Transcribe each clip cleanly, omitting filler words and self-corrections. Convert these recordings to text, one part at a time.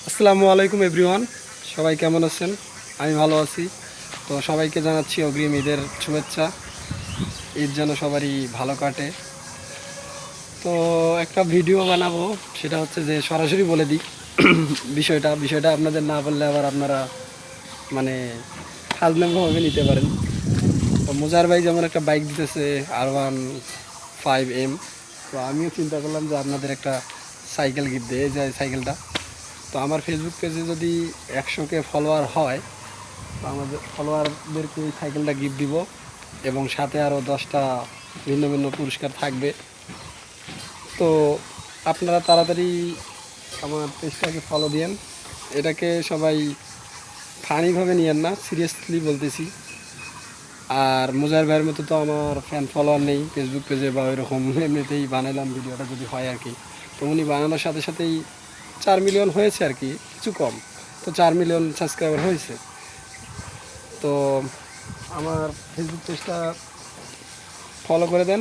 আসসালামু আলাইকুম এভরিওয়ান, সবাই কেমন আছেন? আমি ভালো আছি। তো সবাইকে জানাচ্ছি অগ্রিম ঈদের শুভেচ্ছা। ঈদ যেন সবারই ভালো কাটে। তো একটা ভিডিও বানাবো, সেটা হচ্ছে যে সরাসরি বলে দিই বিষয়টা আপনাদের না বললে আবার আপনারা মানে ফাজলামভাবে নিতে পারেন। তো মোজার ভাই যেমন একটা বাইক দিতেছে R15M, তো আমিও চিন্তা করলাম যে আপনাদের একটা সাইকেল গিফট দেয়, যে সাইকেলটা। তো আমার ফেসবুক পেজে যদি 100K ফলোয়ার হয়, তো আমাদের ফলোয়ারদেরকে এই সাইকেলটা গিফট দিব, এবং সাথে আরও 10টা ভিন্ন ভিন্ন পুরস্কার থাকবে। তো আপনারা তাড়াতাড়ি আমার পেজটাকে ফলো দিয়েন। এটাকে সবাই ফানিভাবে নিয়েন না, সিরিয়াসলি বলতেছি। আর মুজাহির ভাইয়ের মতো তো আমার ফ্যান ফলোয়ার নেই ফেসবুক পেজে, বা ওইরকম এমনিতেই বানালাম ভিডিওটা যদি হয় আর কি। তো উনি বানানোর সাথে সাথেই 4 মিলিয়ন হয়েছে আর কি, কিছু কম। তো 4 মিলিয়ন সাবস্ক্রাইবার হয়েছে। তো আমার ফেসবুক পেজটা ফলো করে দেন।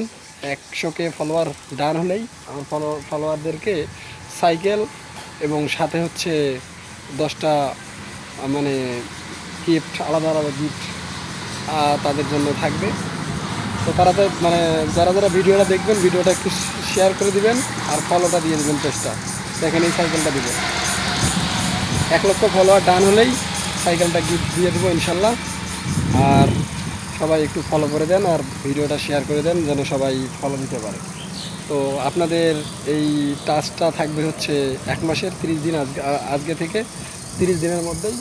100K ফলোয়ার ডান হলেই আমার ফলোয়ারদেরকে সাইকেল এবং সাথে হচ্ছে 10টা মানে গিফট, আলাদা আলাদা গিফট তাদের জন্য থাকবে। তো তারা তো মানে যারা যারা ভিডিওটা দেখবেন, ভিডিওটা একটু শেয়ার করে দিবেন আর ফলোটা দিয়ে দেবেন পেজটা। দেখেন এই সাইকেলটা দেবেন, 1 লক্ষ ফলোয়ার ডান হলেই সাইকেলটা গিফট দিয়ে দেবো ইনশাল্লাহ। আর সবাই একটু ফলো করে দেন আর ভিডিওটা শেয়ার করে দেন, যেন সবাই ফলো দিতে পারে। তো আপনাদের এই টাস্কটা থাকবে হচ্ছে 1 মাসের 30 দিন, আজকে থেকে 30 দিনের মধ্যেই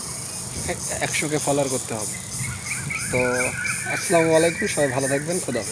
100K ফলোয়ার করতে হবে। তো আসসালামু আলাইকুম, সবাই ভালো থাকবেন, খোদা হাফেজ।